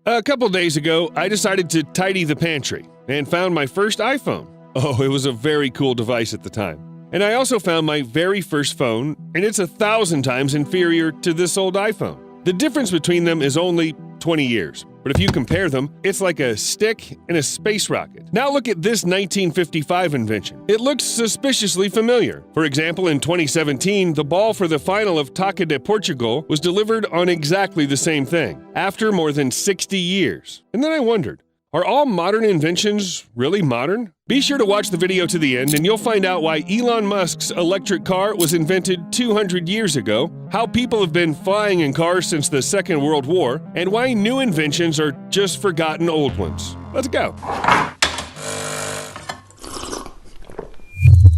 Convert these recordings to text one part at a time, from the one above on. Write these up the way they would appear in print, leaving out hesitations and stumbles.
A couple days ago, I decided to tidy the pantry and found my first iPhone. Oh, it was a very cool device at the time. And I also found my very first phone, and it's 1,000 times inferior to this old iPhone. The difference between them is only 20 years. But if you compare them, it's like a stick and a space rocket. Now look at this 1955 invention. It looks suspiciously familiar. For example, in 2017, the ball for the final of Taça de Portugal was delivered on exactly the same thing, after more than 60 years. And then I wondered, are all modern inventions really modern? Be sure to watch the video to the end and you'll find out why Elon Musk's electric car was invented 200 years ago, how people have been flying in cars since the Second World War, and why new inventions are just forgotten old ones. Let's go.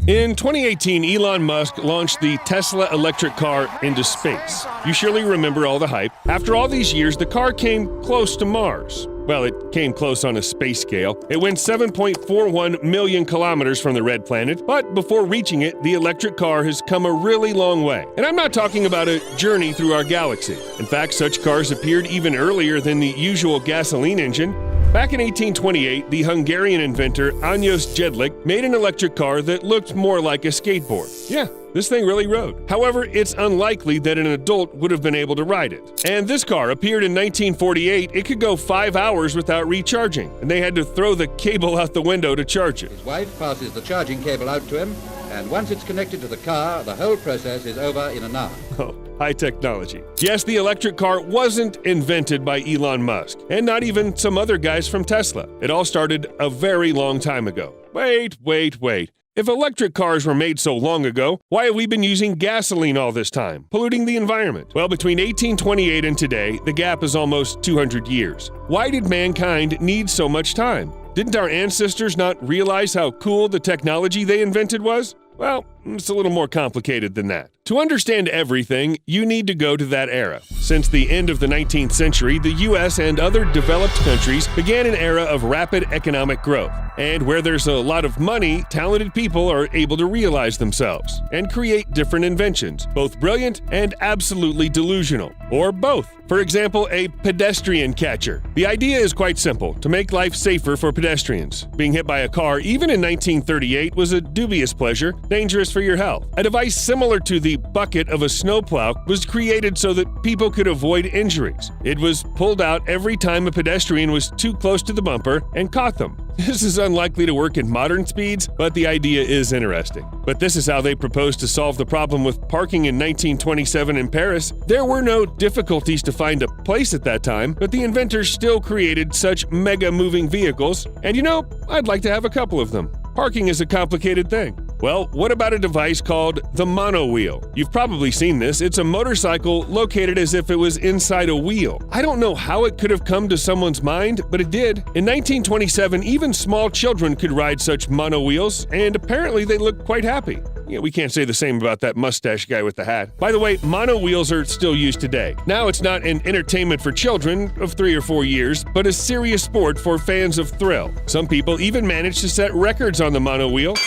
In 2018, Elon Musk launched the Tesla electric car into space. You surely remember all the hype. After all these years, the car came close to Mars. Well, it came close on a space scale. It went 7.41 million kilometers from the red planet, but before reaching it, the electric car has come a really long way. And I'm not talking about a journey through our galaxy. In fact, such cars appeared even earlier than the usual gasoline engine. Back in 1828, the Hungarian inventor Ányos Jedlik made an electric car that looked more like a skateboard. Yeah, this thing really rode. However, it's unlikely that an adult would have been able to ride it. And this car appeared in 1948. It could go 5 hours without recharging, and they had to throw the cable out the window to charge it. His wife passes the charging cable out to him, and once it's connected to the car, the whole process is over in an hour. Oh, high technology. Yes, the electric car wasn't invented by Elon Musk, and not even some other guys from Tesla. It all started a very long time ago. Wait. If electric cars were made so long ago, why have we been using gasoline all this time, polluting the environment? Well, between 1828 and today, the gap is almost 200 years. Why did mankind need so much time? Didn't our ancestors not realize how cool the technology they invented was? Well, it's a little more complicated than that. To understand everything, you need to go to that era. Since the end of the 19th century, the US and other developed countries began an era of rapid economic growth. And where there's a lot of money, talented people are able to realize themselves and create different inventions, both brilliant and absolutely delusional, or both. For example, a pedestrian catcher. The idea is quite simple: to make life safer for pedestrians. Being hit by a car, even in 1938, was a dubious pleasure, dangerous for your health. A device similar to the bucket of a snowplow was created so that people could avoid injuries. It was pulled out every time a pedestrian was too close to the bumper and caught them. This is unlikely to work in modern speeds, but the idea is interesting. But this is how they proposed to solve the problem with parking in 1927 in Paris. There were no difficulties to find a place at that time, but the inventors still created such mega moving vehicles, and I'd like to have a couple of them. Parking is a complicated thing. Well, what about a device called the monowheel? You've probably seen this. It's a motorcycle located as if it was inside a wheel. I don't know how it could have come to someone's mind, but it did. In 1927, even small children could ride such monowheels, and apparently they look quite happy. Yeah, we can't say the same about that mustache guy with the hat. By the way, monowheels are still used today. Now it's not an entertainment for children of 3 or 4 years, but a serious sport for fans of thrill. Some people even manage to set records on the monowheel.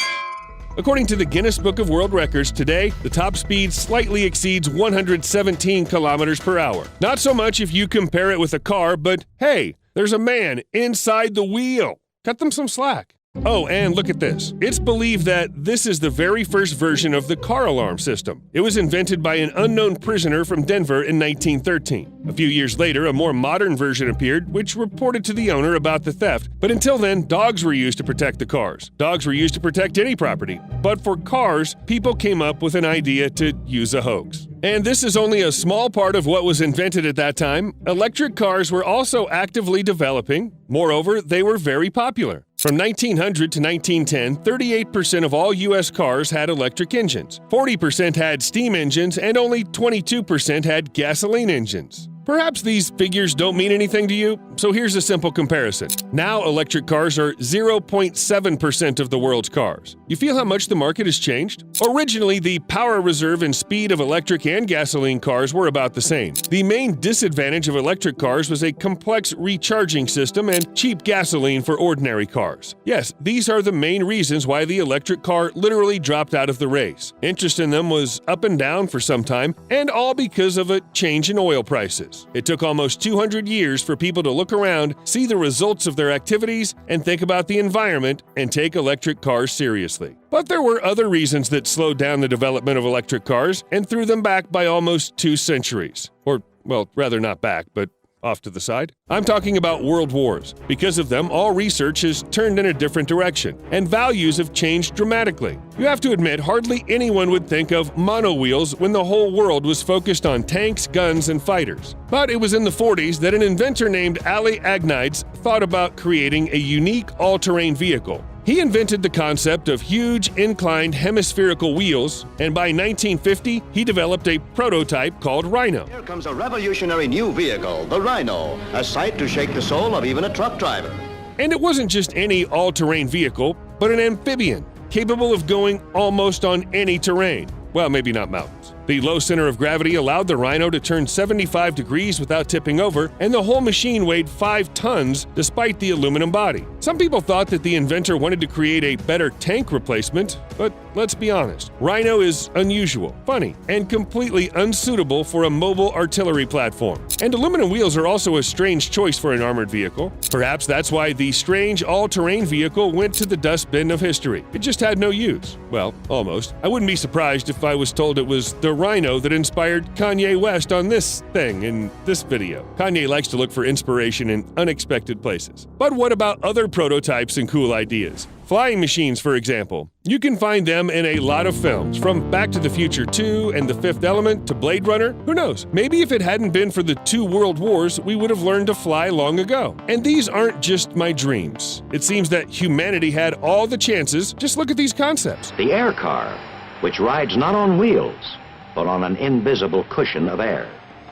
According to the Guinness Book of World Records, today, the top speed slightly exceeds 117 kilometers per hour. Not so much if you compare it with a car, but hey, there's a man inside the wheel. Cut them some slack. Oh, and look at this. It's believed that this is the very first version of the car alarm system. It was invented by an unknown prisoner from Denver in 1913. A few years later, a more modern version appeared, which reported to the owner about the theft. But until then, dogs were used to protect the cars. Dogs were used to protect any property. But for cars, people came up with an idea to use a hoax. And this is only a small part of what was invented at that time. Electric cars were also actively developing. Moreover, they were very popular. From 1900 to 1910, 38% of all U.S. cars had electric engines, 40% had steam engines, and only 22% had gasoline engines. Perhaps these figures don't mean anything to you, so here's a simple comparison. Now electric cars are 0.7% of the world's cars. You feel how much the market has changed? Originally, the power reserve and speed of electric and gasoline cars were about the same. The main disadvantage of electric cars was a complex recharging system and cheap gasoline for ordinary cars. Yes, these are the main reasons why the electric car literally dropped out of the race. Interest in them was up and down for some time, and all because of a change in oil prices. is. It took almost 200 years for people to look around, see the results of their activities, and think about the environment and take electric cars seriously. But there were other reasons that slowed down the development of electric cars and threw them back by almost 2 centuries. Or, well, rather not back, but off to the side. I'm talking about world wars. Because of them, all research has turned in a different direction, and values have changed dramatically. You have to admit, hardly anyone would think of monowheels when the whole world was focused on tanks, guns, and fighters. But it was in the 40s that an inventor named Ali Agnides thought about creating a unique all-terrain vehicle. He invented the concept of huge, inclined hemispherical wheels, and by 1950, he developed a prototype called Rhino. Here comes a revolutionary new vehicle, the Rhino, a sight to shake the soul of even a truck driver. And it wasn't just any all-terrain vehicle, but an amphibian, capable of going almost on any terrain. Well, maybe not mountains. The low center of gravity allowed the Rhino to turn 75 degrees without tipping over, and the whole machine weighed 5 tons despite the aluminum body. Some people thought that the inventor wanted to create a better tank replacement, but let's be honest, Rhino is unusual, funny, and completely unsuitable for a mobile artillery platform. And aluminum wheels are also a strange choice for an armored vehicle. Perhaps that's why the strange all-terrain vehicle went to the dustbin of history. It just had no use. Well, almost. I wouldn't be surprised if I was told it was the Rhino that inspired Kanye West on this thing in this video. Kanye likes to look for inspiration in unexpected places. But what about other prototypes and cool ideas? Flying machines, for example. You can find them in a lot of films, from Back to the Future 2 and The Fifth Element to Blade Runner. Who knows? Maybe if it hadn't been for the 2 world wars, we would have learned to fly long ago. And these aren't just my dreams. It seems that humanity had all the chances. Just look at these concepts. The air car, which rides not on wheels, but on an invisible cushion of air.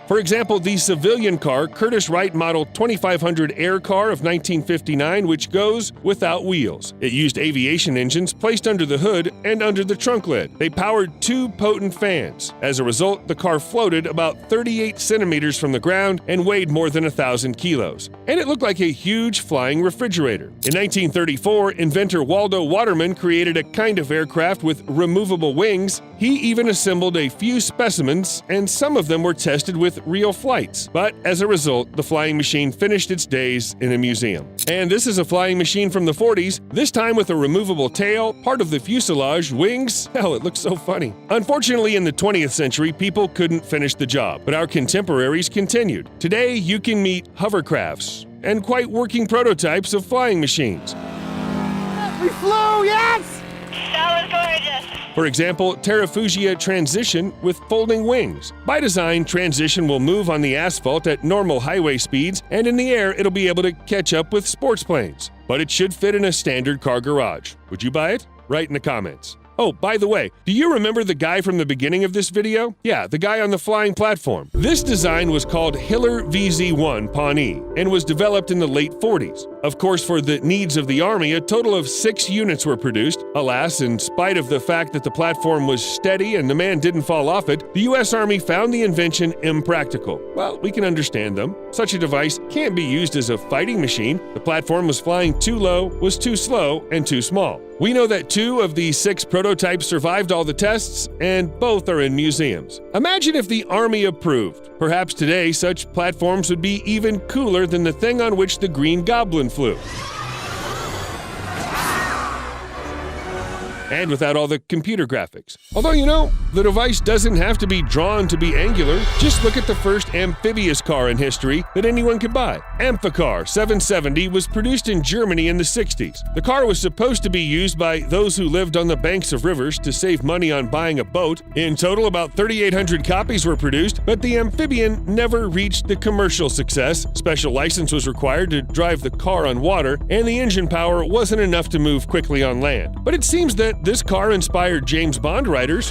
For example, the civilian car Curtiss-Wright Model 2500 Air Car of 1959, which goes without wheels. It used aviation engines placed under the hood and under the trunk lid. They powered 2 potent fans. As a result, the car floated about 38 centimeters from the ground and weighed more than 1,000 kilos. And it looked like a huge flying refrigerator. In 1934, inventor Waldo Waterman created a kind of aircraft with removable wings. He even assembled a few specimens, and some of them were tested with real flights. But as a result, the flying machine finished its days in a museum. And this is a flying machine from the 40s, this time with a removable tail, part of the fuselage, wings. Hell, it looks so funny. Unfortunately, in the 20th century, people couldn't finish the job, but our contemporaries continued. Today, you can meet hovercrafts and quite working prototypes of flying machines. We flew, yes! That was gorgeous. For example, Terrafugia Transition with folding wings. By design, Transition will move on the asphalt at normal highway speeds, and in the air it'll be able to catch up with sports planes. But it should fit in a standard car garage. Would you buy it? Write in the comments. Oh, by the way, do you remember the guy from the beginning of this video? Yeah, the guy on the flying platform. This design was called Hiller VZ1 Pawnee and was developed in the late 40s. Of course, for the needs of the Army, a total of 6 units were produced. Alas, in spite of the fact that the platform was steady and the man didn't fall off it, the U.S. Army found the invention impractical. Well, we can understand them. Such a device can't be used as a fighting machine. The platform was flying too low, was too slow, and too small. We know that 2 of the 6 prototypes survived all the tests, and both are in museums. Imagine if the Army approved. Perhaps today, such platforms would be even cooler than the thing on which the Green Goblin flew. And without all the computer graphics. Although, you know, the device doesn't have to be drawn to be angular. Just look at the first amphibious car in history that anyone could buy. Amphicar 770 was produced in Germany in the 60s. The car was supposed to be used by those who lived on the banks of rivers to save money on buying a boat. In total, about 3,800 copies were produced, but the amphibian never reached the commercial success. Special license was required to drive the car on water, and the engine power wasn't enough to move quickly on land. But it seems that this car inspired James Bond writers.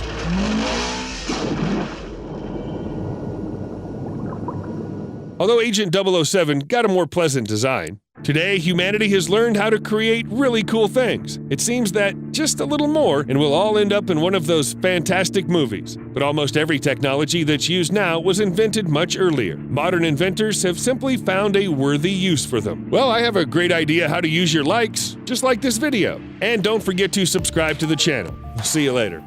Although Agent 007 got a more pleasant design. Today, humanity has learned how to create really cool things. It seems that just a little more, and we'll all end up in one of those fantastic movies. But almost every technology that's used now was invented much earlier. Modern inventors have simply found a worthy use for them. Well, I have a great idea how to use your likes, just like this video. And don't forget to subscribe to the channel. See you later.